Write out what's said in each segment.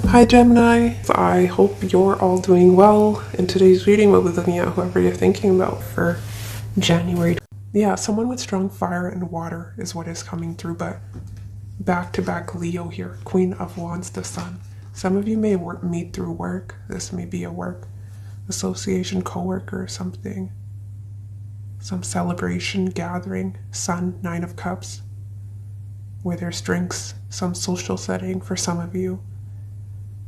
Hi Gemini, I hope you're all doing well. In today's reading, we'll be looking at whoever you're thinking about for January. Yeah, someone with strong fire and water is what is coming through, but back-to-back Leo here, Queen of Wands, the Sun. Some of you may meet through work. This may be a work association, co-worker or something. Some celebration, gathering, Sun, Nine of Cups, where there's drinks, some social setting for some of you.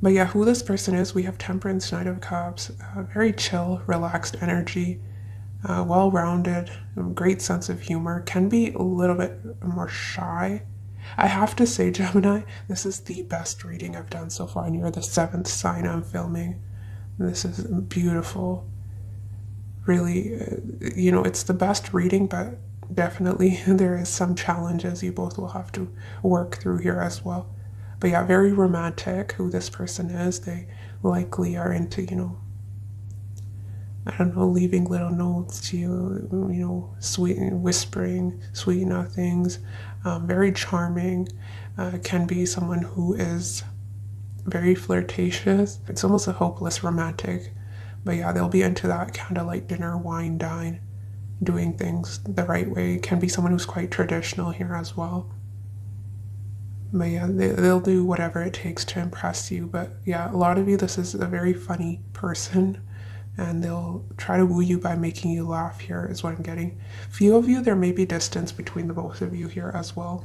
But yeah, who this person is, we have Temperance, Knight of Cups, very chill, relaxed energy, well-rounded, great sense of humor, can be a little bit more shy. I have to say, Gemini, this is the best reading I've done so far, and you're the 7th sign I'm filming. This is beautiful. Really, it's the best reading, but definitely there is some challenges you both will have to work through here as well. But yeah, very romantic who this person is. They likely are into, I don't know, leaving little notes to you, sweet, whispering sweet nothings. Very charming. Can be someone who is very flirtatious. It's almost a hopeless romantic. But yeah, they'll be into that candlelight dinner, wine, dine, doing things the right way. Can be someone who's quite traditional here as well. But yeah, they'll do whatever it takes to impress you. But yeah, a lot of you, this is a very funny person, and they'll try to woo you by making you laugh here is what I'm getting. Few of you, there may be distance between the both of you here as well,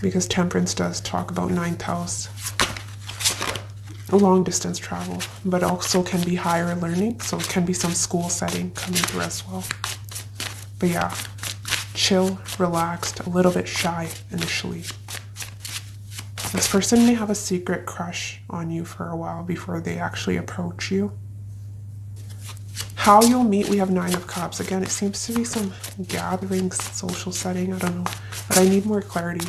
because Temperance does talk about 9th house, long distance travel, but also can be higher learning, so it can be some school setting coming through as well. But yeah, chill, relaxed, a little bit shy initially. This person may have a secret crush on you for a while before they actually approach you. How you'll meet, we have 9 of Cups. Again, it seems to be some gathering, social setting, I don't know, but I need more clarity.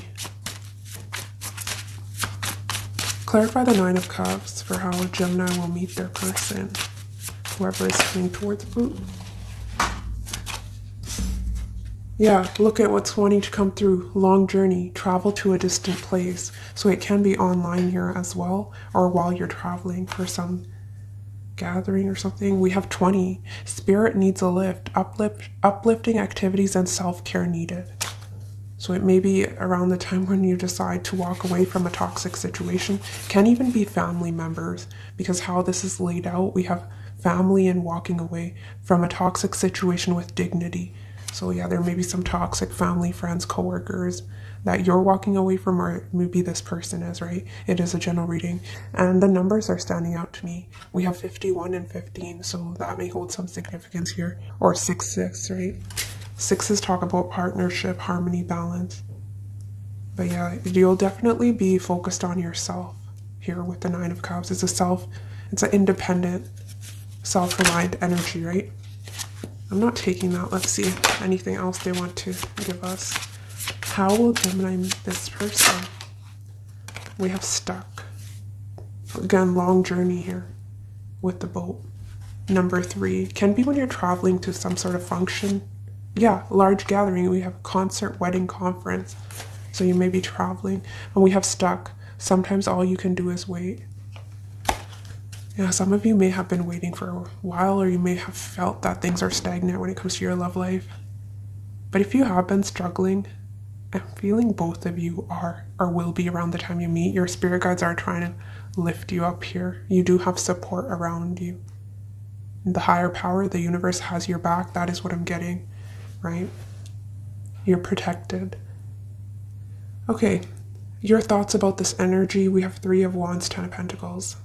Clarify the 9 of Cups for how Gemini will meet their person, whoever is coming towards you. Yeah, look at what's wanting to come through. Long journey, travel to a distant place. So it can be online here as well, or while you're traveling for some gathering or something. We have 20. Spirit needs a lift. Uplifting activities and self-care needed. So it may be around the time when you decide to walk away from a toxic situation. Can even be family members, because how this is laid out, we have family and walking away from a toxic situation with dignity. So yeah, there may be some toxic family, friends, co-workers that you're walking away from, or maybe this person is, right? It is a general reading. And the numbers are standing out to me. We have 51 and 15, so that may hold some significance here. Or 6, right? 6s talk about partnership, harmony, balance. But yeah, you'll definitely be focused on yourself here with the 9 of Cups. It's an independent, self-reliant energy, right? I'm not taking that. Let's see anything else they want to give us. How will Gemini meet this person? We have stuck. Again, long journey here with the boat. Number 3 can be when you're traveling to some sort of function. Yeah, large gathering. We have concert, wedding, conference. So you may be traveling. And we have stuck. Sometimes all you can do is wait. Yeah, some of you may have been waiting for a while, or you may have felt that things are stagnant when it comes to your love life. But if you have been struggling, I'm feeling both of you are or will be around the time you meet. Your spirit guides are trying to lift you up here. You do have support around you. The higher power, the universe has your back. That is what I'm getting, right? You're protected. Okay, your thoughts about this energy. We have 3 of Wands, 10 of Pentacles.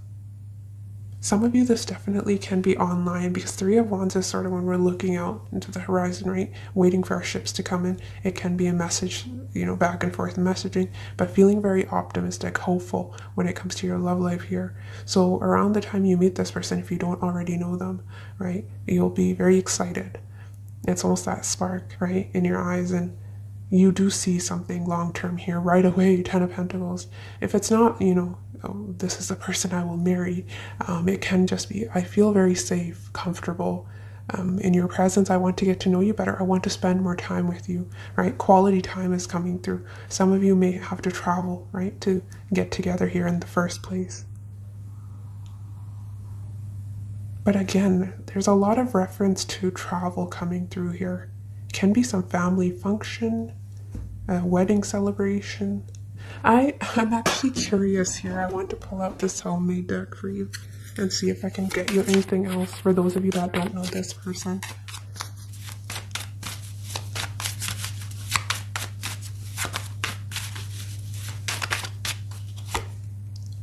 Some of you, this definitely can be online, because 3 of Wands is sort of when we're looking out into the horizon, right? Waiting for our ships to come in. It can be a message, back and forth messaging, but feeling very optimistic, hopeful when it comes to your love life here. So around the time you meet this person, if you don't already know them, right, you'll be very excited. It's almost that spark, right, in your eyes, and you do see something long-term here right away. 10 of Pentacles. If it's not, oh, this is the person I will marry, it can just be, I feel very safe, comfortable in your presence. I want to get to know you better. I want to spend more time with you, right? Quality time is coming through. Some of you may have to travel, right, to get together here in the first place. But again, there's a lot of reference to travel coming through here. It can be some family function, a wedding celebration. I'm actually curious here. I want to pull out this homemade deck for you and see if I can get you anything else for those of you that don't know this person.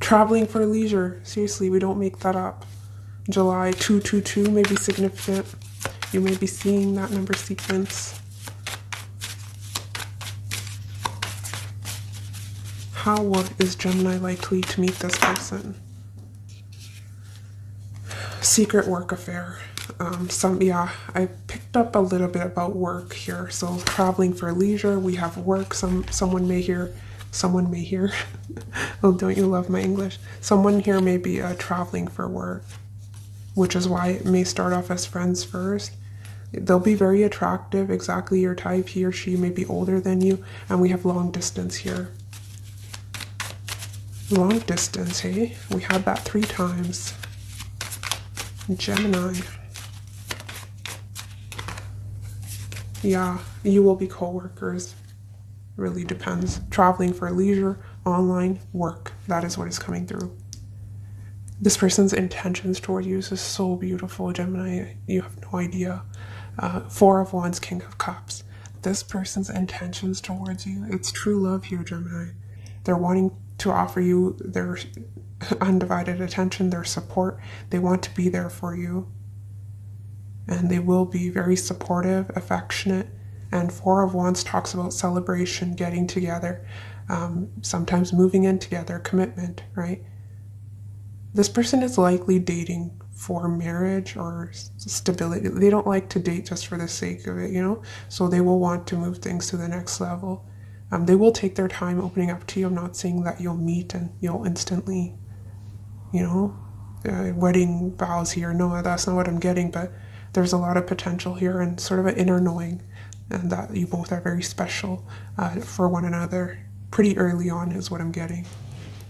Traveling for leisure. Seriously, we don't make that up. July 222 may be significant. You may be seeing that number sequence. How is Gemini likely to meet this person? Secret work affair. I picked up a little bit about work here. So traveling for leisure, we have work. Someone may hear. Oh, don't you love my English? Someone here may be traveling for work, which is why it may start off as friends first. They'll be very attractive, exactly your type. He or she may be older than you, and we have long distance here. Long distance, hey? We had that 3 times. Gemini. Yeah, you will be co-workers. Really depends. Traveling for leisure, online, work. That is what is coming through. This person's intentions toward you is so beautiful, Gemini. You have no idea. 4 of Wands, King of Cups. This person's intentions towards you, it's true love here, Gemini. They're wanting to offer you their undivided attention, their support. They want to be there for you. And they will be very supportive, affectionate. And 4 of Wands talks about celebration, getting together, sometimes moving in together, commitment, right? This person is likely dating for marriage or stability. They don't like to date just for the sake of it, you know? So they will want to move things to the next level. They will take their time opening up to you. I'm not saying that you'll meet and you'll instantly, you know, wedding vows here. No, that's not what I'm getting, but there's a lot of potential here and sort of an inner knowing, and that you both are very special for one another pretty early on is what I'm getting.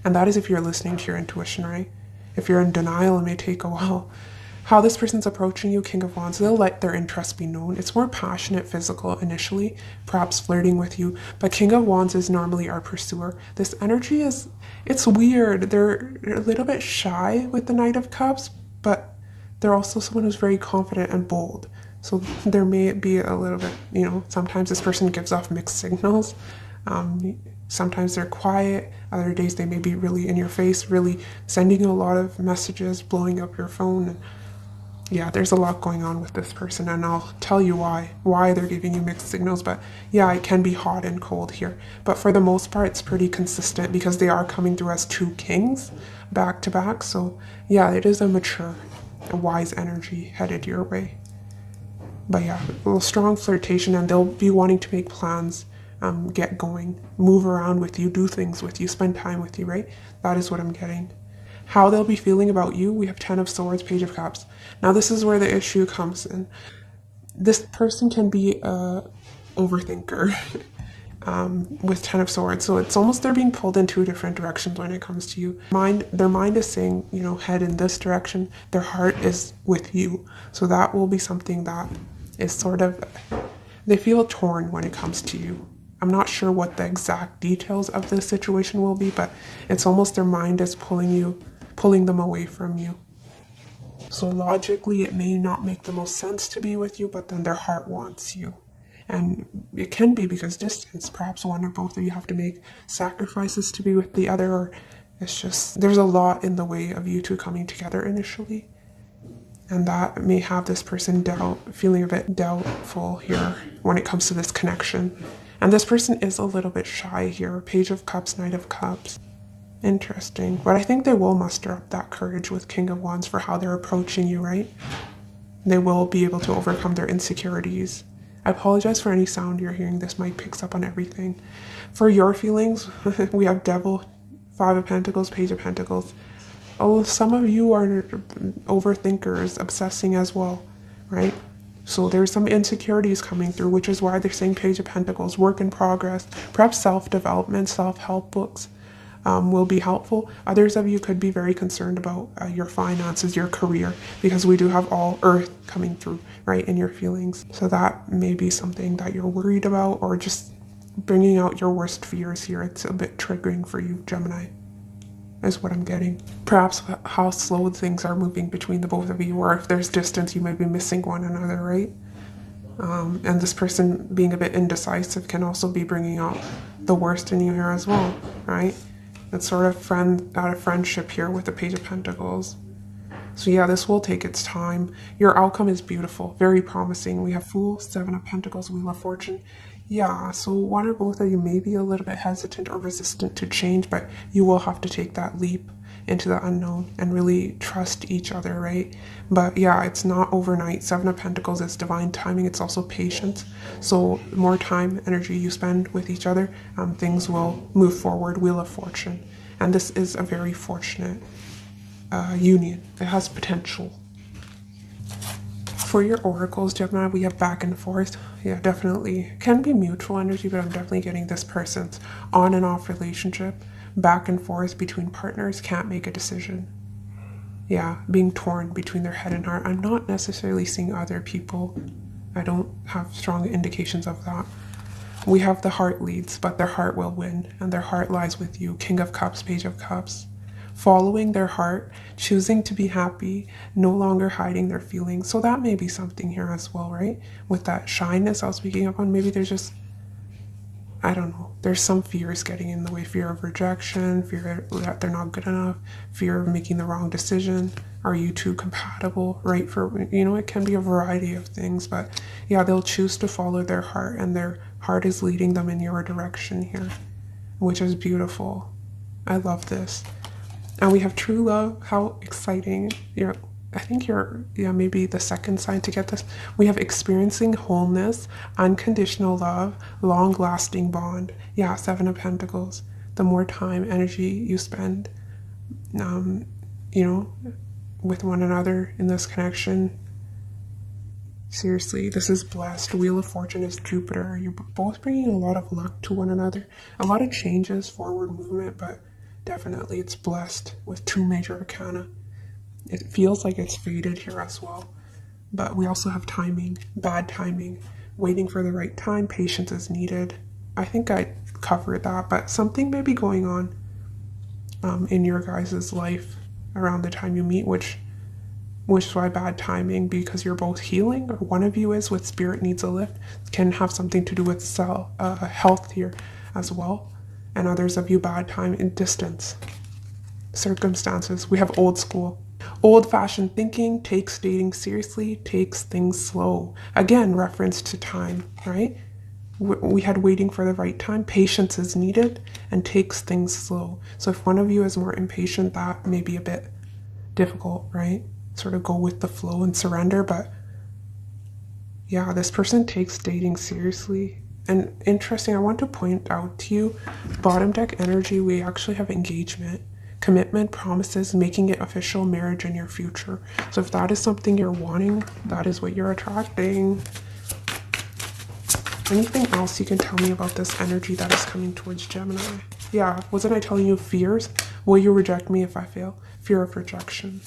And that is if you're listening to your intuition, right? If you're in denial, it may take a while. How this person's approaching you, King of Wands, they'll let their interest be known. It's more passionate, physical initially, perhaps flirting with you. But King of Wands is normally our pursuer. This energy it's weird. They're a little bit shy with the Knight of Cups, but they're also someone who's very confident and bold. So there may be a little bit, you know, sometimes this person gives off mixed signals. Sometimes they're quiet. Other days they may be really in your face, really sending you a lot of messages, blowing up your phone. And yeah, there's a lot going on with this person, and I'll tell you why they're giving you mixed signals. But yeah, it can be hot and cold here. But for the most part, it's pretty consistent because they are coming through as 2 kings back to back. So yeah, it is a mature, a wise energy headed your way. But yeah, a little strong flirtation, and they'll be wanting to make plans, get going, move around with you, do things with you, spend time with you, right? That is what I'm getting. How they'll be feeling about you, we have 10 of Swords, Page of Cups. Now this is where the issue comes in. This person can be a overthinker with 10 of Swords. So it's almost they're being pulled in 2 different directions when it comes to you. Their mind is saying, you know, head in this direction. Their heart is with you. So that will be something that is sort of, they feel torn when it comes to you. I'm not sure what the exact details of this situation will be, but it's almost their mind is pulling them away from you. So logically, it may not make the most sense to be with you, but then their heart wants you. And it can be because distance, perhaps one or both of you have to make sacrifices to be with the other, or it's just, there's a lot in the way of you 2 coming together initially. And that may have this person feeling a bit doubtful here when it comes to this connection. And this person is a little bit shy here. Page of Cups, Knight of Cups. Interesting. But I think they will muster up that courage with King of Wands for how they're approaching you, right? They will be able to overcome their insecurities. I apologize for any sound you're hearing. This mic picks up on everything. For your feelings, we have Devil, 5 of Pentacles, Page of Pentacles. Oh, some of you are overthinkers, obsessing as well, right? So there's some insecurities coming through, which is why they're saying Page of Pentacles, work in progress, perhaps self-development, self-help books. will be helpful. Others of you could be very concerned about your finances, your career, because we do have all earth coming through, right, in your feelings. So that may be something that you're worried about, or just bringing out your worst fears here. It's a bit triggering for you, Gemini, is what I'm getting. Perhaps how slow things are moving between the both of you, or if there's distance, you might be missing one another, right? And this person being a bit indecisive can also be bringing out the worst in you here as well, right? It's sort of out of friendship here with the Page of Pentacles. So yeah, this will take its time. Your outcome is beautiful, very promising. We have Fool, Seven of Pentacles, Wheel of Fortune. Yeah, so one or both of you may be a little bit hesitant or resistant to change, but you will have to take that leap into the unknown and really trust each other, right? But yeah, it's not overnight. Seven of Pentacles is divine timing. It's also patience. So the more time, energy you spend with each other, things will move forward. Wheel of Fortune. And this is a very fortunate union. It has potential. For your oracles, Gemini, we have back and forth. Yeah, definitely. Can be mutual energy, but I'm definitely getting this person's on and off relationship. Back and forth between partners, can't make a decision. Yeah, being torn between their head and heart. I'm not necessarily seeing other people. I don't have strong indications of that. We have the heart leads, but their heart will win, and their heart lies with you. King of Cups, Page of Cups. Following their heart, choosing to be happy, no longer hiding their feelings. So that may be something here as well, right? With that shyness I was speaking up on, maybe there's just, I don't know, there's some fears getting in the way. Fear of rejection, fear that they're not good enough, fear of making the wrong decision. Are you two compatible, right? For, you know, it can be a variety of things, but yeah, they'll choose to follow their heart, and their heart is leading them in your direction here, which is beautiful. I love this. And we have true love. How exciting. I think you're, yeah, maybe the second sign to get this. We have experiencing wholeness, unconditional love, long-lasting bond. Yeah, Seven of Pentacles. The more time, energy you spend, with one another in this connection. Seriously, this is blessed. Wheel of Fortune is Jupiter. You're both bringing a lot of luck to one another. A lot of changes, forward movement, but definitely it's blessed with two major arcana. It feels like it's faded here as well. But we also have timing, bad timing, waiting for the right time, patience is needed. I think I covered that, but something may be going on in your guys' life around the time you meet, which is why bad timing, because you're both healing, or one of you is, with spirit needs a lift, can have something to do with health here as well. And others of you, bad time in distance circumstances. We have old school, old-fashioned thinking, takes dating seriously, takes things slow. Again, reference to time, right? We had waiting for the right time, patience is needed, and takes things slow. So if one of you is more impatient, that may be a bit difficult, right? Sort of go with the flow and surrender. But yeah, this person takes dating seriously. And interesting, I want to point out to you, bottom deck energy, we actually have engagement, commitment, promises, making it official, marriage in your future. So if that is something you're wanting, that is what you're attracting. Anything else you can tell me about this energy that is coming towards Gemini? Yeah, wasn't I telling you fears? Will you reject me if I fail? Fear of rejection.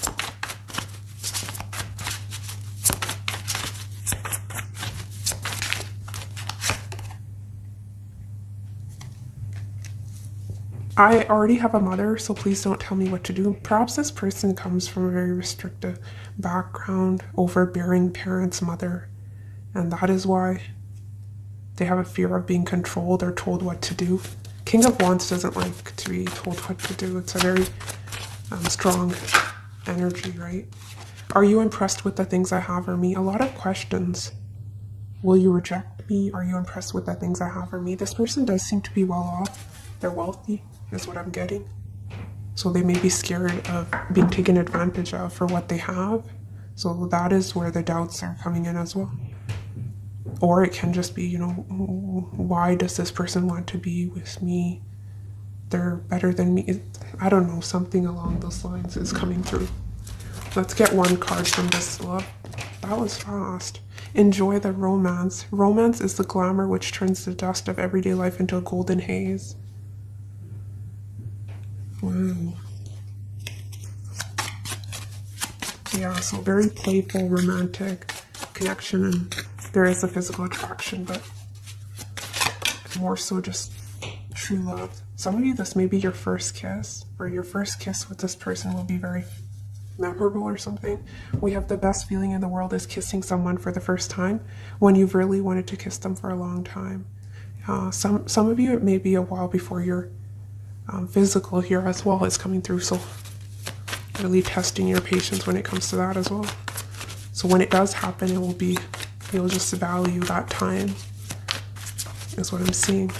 I already have a mother, so please don't tell me what to do. Perhaps this person comes from a very restrictive background, overbearing parents, mother, and that is why they have a fear of being controlled or told what to do. King of Wands doesn't like to be told what to do. It's a very strong energy, right? Are you impressed with the things I have or me? A lot of questions. Will you reject me? Are you impressed with the things I have or me? This person does seem to be well off. They're wealthy, is what I'm getting. So they may be scared of being taken advantage of for what they have. So that is where the doubts are coming in as well. Or it can just be, why does this person want to be with me? They're better than me. I don't know, something along those lines is coming through. Let's get one card from this love. That was fast. Enjoy the romance. Romance is the glamour which turns the dust of everyday life into a golden haze. Wow. Yeah, so very playful, romantic connection, and there is a physical attraction, but more so just true love. Some of you, this may be your first kiss, or your first kiss with this person will be very memorable or something. We have the best feeling in the world is kissing someone for the first time when you've really wanted to kiss them for a long time. Some of you, it may be a while before your physical here as well is coming through, so really testing your patience when it comes to that as well. So when it does happen, it will be, you'll just value that time, is what I'm seeing.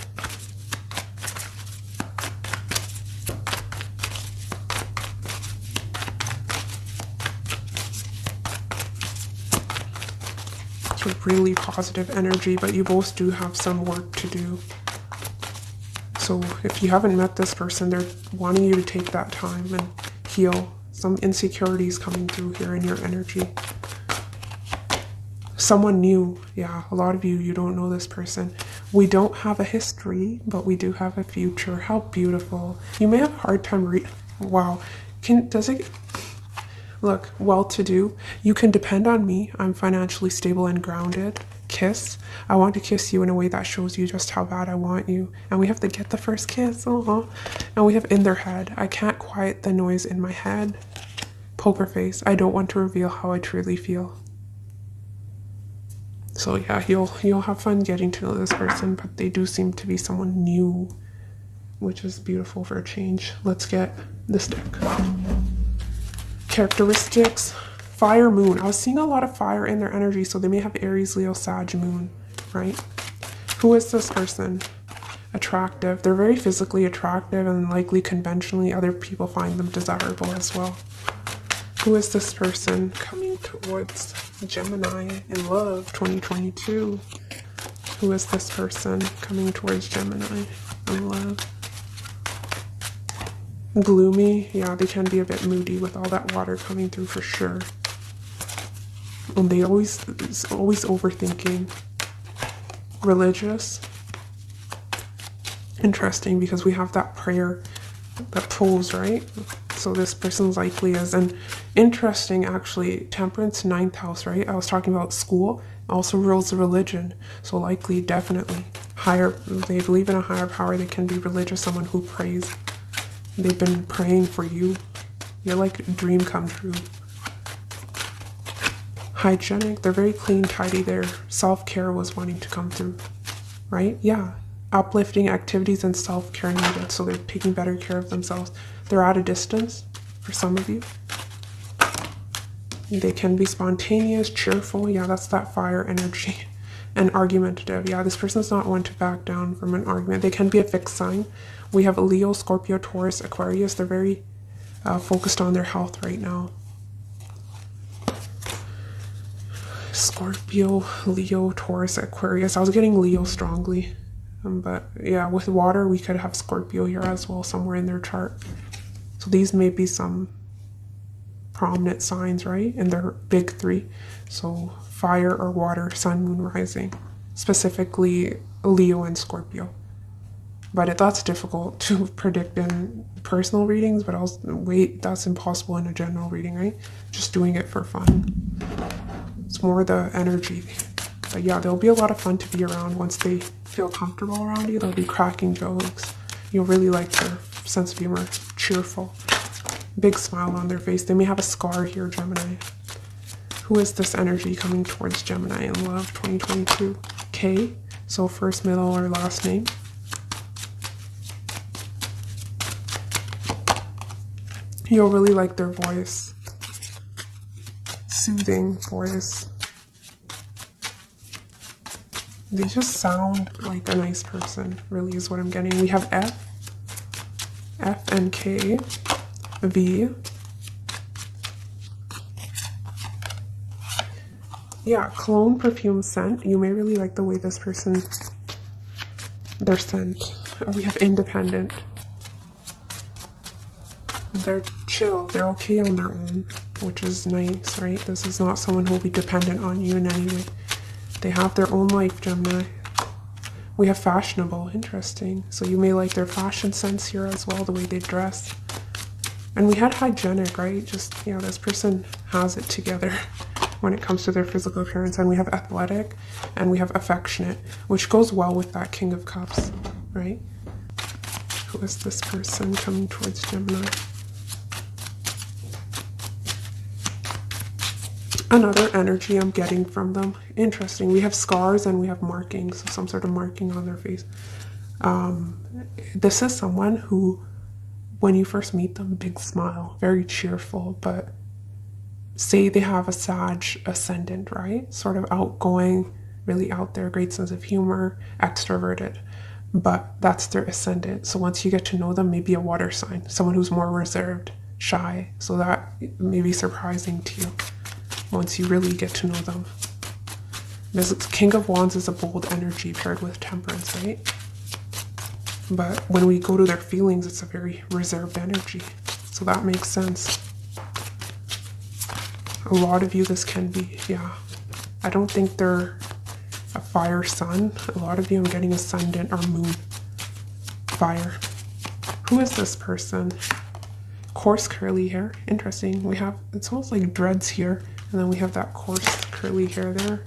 So really positive energy, but you both do have some work to do. So if you haven't met this person, they're wanting you to take that time and heal some insecurities coming through here in your energy. Someone new, yeah, a lot of you, you don't know this person. We don't have a history, but we do have a future. How beautiful. You may have a hard time wow. Does it, look, well-to-do. You can depend on me. I'm financially stable and grounded. Kiss. I want to kiss you in a way that shows you just how bad I want you. And we have to get the first kiss. And we have in their head. I can't quiet the noise in my head. Poker face. I don't want to reveal how I truly feel. So yeah, you'll have fun getting to know this person, but they do seem to be someone new, which is beautiful for a change. Let's get this deck. Characteristics. Fire moon. I was seeing a lot of fire in their energy, so they may have Aries, Leo, Sag moon, right? Who is this person? Attractive. They're very physically attractive, and likely conventionally other people find them desirable as well. Who is this person coming towards Gemini in love 2022? Who is this person coming towards Gemini in love? Gloomy. Yeah, they can be a bit moody with all that water coming through for sure. And they always overthinking. Religious. Interesting, because we have that prayer, that pose, right? So this person's likely is an interesting, actually, Temperance, 9th house, right? I was talking about school, also rules of religion. So likely, definitely, they believe in a higher power. They can be religious, someone who prays. They've been praying for you. You're like a dream come true. Hygienic, they're very clean, tidy. Their self-care was wanting to come through, right? Yeah. Uplifting activities and self-care needed, so they're taking better care of themselves. They're at a distance for some of you. They can be spontaneous, cheerful. Yeah, that's that fire energy. And argumentative. Yeah, this person's not one to back down from an argument. They can be a fixed sign. We have a Leo, Scorpio, Taurus, Aquarius. They're very focused on their health right now. Scorpio, Leo, Taurus, Aquarius. I was getting Leo strongly. But yeah, with water, we could have Scorpio here as well, somewhere in their chart. So these may be some prominent signs, right? And they're big three. So fire or water, sun, moon, rising. Specifically Leo and Scorpio. But that's difficult to predict in personal readings, but also, wait, that's impossible in a general reading, right? Just doing it for fun. It's more the energy. But yeah, there'll be a lot of fun to be around once they feel comfortable around you. They'll be cracking jokes. You'll really like their sense of humor. Cheerful. Big smile on their face. They may have a scar here, Gemini. Who is this energy coming towards Gemini in love 2022? K. So first, middle, or last name. You'll really like their voice. Soothing voice. They just sound like a nice person, really is what I'm getting. We have F and K, V. Yeah, cologne, perfume, scent. You may really like the way this person, their scent. We have independent. They're chill. They're okay on their own, which is nice, right? This is not someone who will be dependent on you in any way. They have their own life, Gemini. We have fashionable, interesting. So you may like their fashion sense here as well, the way they dress. And we had hygienic, right? Just, yeah, this person has it together when it comes to their physical appearance. And we have athletic and we have affectionate, which goes well with that King of Cups, right? Who is this person coming towards Gemini? Another energy I'm getting from them. Interesting. We have scars and we have markings, so some sort of marking on their face. This is someone who, when you first meet them, big smile, very cheerful, but say they have a Sag ascendant, right? Sort of outgoing, really out there, great sense of humor, extroverted. But that's their ascendant. So once you get to know them, maybe a water sign, someone who's more reserved, shy. So that may be surprising to you once you really get to know them. Because King of Wands is a bold energy paired with temperance, right? But when we go to their feelings, it's a very reserved energy. So that makes sense. A lot of you, this can be, yeah. I don't think they're a fire sun. A lot of you, I'm getting ascendant or moon. Fire. Who is this person? Coarse curly hair. Interesting. We have, it's almost like dreads here. And then we have that coarse curly hair there.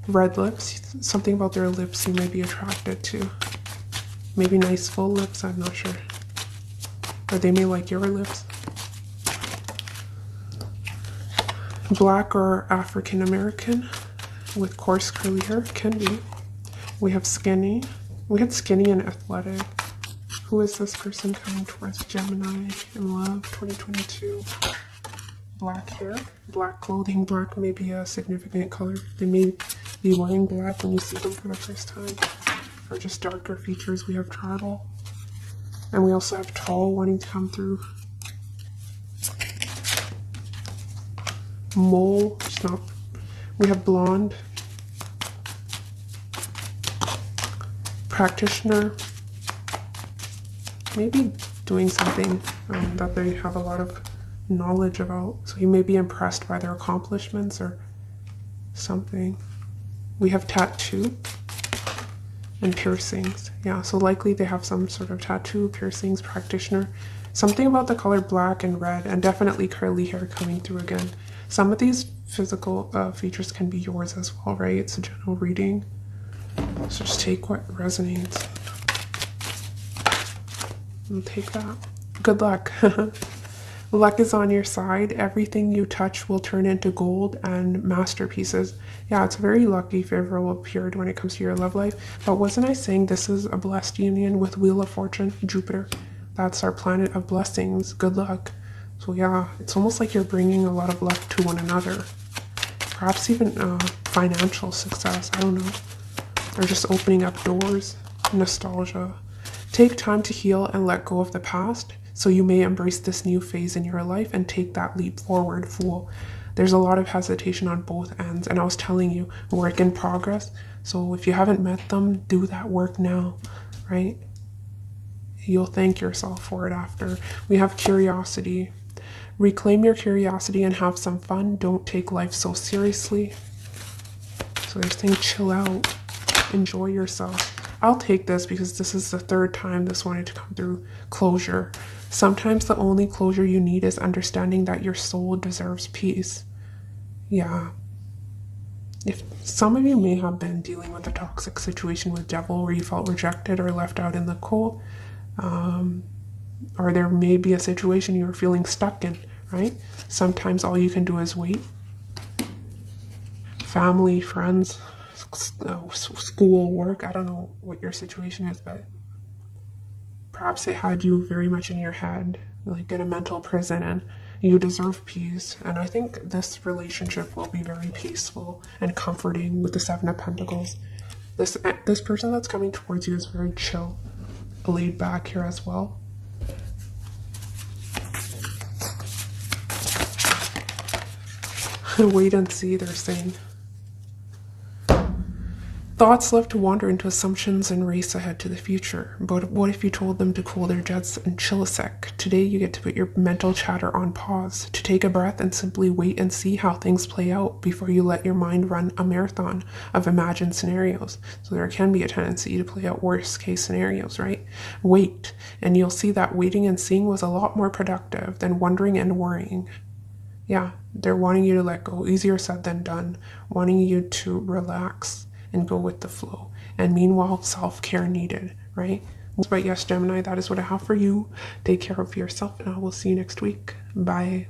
Red lips. Something about their lips you may be attracted to. Maybe nice full lips, I'm not sure. Or they may like your lips. Black or African American with coarse curly hair, can be. We have skinny. We had skinny and athletic. Who is this person coming towards Gemini in love 2022? Black hair, black clothing. Black may be a significant color. They may be wearing black when you see them for the first time. Or just darker features. We have Taro. And we also have Tall wanting to come through. Mole, stop. We have blonde. Practitioner. Maybe doing something that they have a lot of knowledge about. So you may be impressed by their accomplishments or something. We have tattoo and piercings. Yeah, so likely they have some sort of tattoo, piercings, practitioner. Something about the color black and red, and definitely curly hair coming through again. Some of these physical features can be yours as well, right? It's a general reading. So just take what resonates. And take that. Good luck. Luck is on your side. Everything you touch will turn into gold and masterpieces. Yeah, it's a very lucky, favorable period when it comes to your love life. But wasn't I saying this is a blessed union with Wheel of Fortune, Jupiter? That's our planet of blessings. Good luck. So yeah, it's almost like you're bringing a lot of luck to one another. Perhaps even financial success, I don't know. Or just opening up doors, nostalgia. Take time to heal and let go of the past, so you may embrace this new phase in your life and take that leap forward, Fool. There's a lot of hesitation on both ends, and I was telling you, work in progress. So if you haven't met them, do that work now, right? You'll thank yourself for it after. We have curiosity. Reclaim your curiosity and have some fun. Don't take life so seriously. So they're saying chill out. Enjoy yourself. I'll take this because this is the third time this wanted to come through. Closure. Sometimes the only closure you need is understanding that your soul deserves peace. Yeah. If some of you may have been dealing with a toxic situation with devil where you felt rejected or left out in the cold, or there may be a situation you were feeling stuck in, right? Sometimes all you can do is wait. Family, friends, school, work, I don't know what your situation is, but perhaps it had you very much in your head, like in a mental prison, and you deserve peace. And I think this relationship will be very peaceful and comforting with the Seven of Pentacles. This person that's coming towards you is very chill, laid back here as well. Wait and see, they're saying. Thoughts love to wander into assumptions and race ahead to the future. But what if you told them to cool their jets and chill a sec? Today you get to put your mental chatter on pause, to take a breath and simply wait and see how things play out before you let your mind run a marathon of imagined scenarios. So there can be a tendency to play out worst case scenarios, right? Wait, and you'll see that waiting and seeing was a lot more productive than wondering and worrying. Yeah, they're wanting you to let go. Easier said than done. Wanting you to relax and go with the flow. And meanwhile, self-care needed, right? But yes, Gemini, that is what I have for you. Take care of yourself, and I will see you next week. Bye.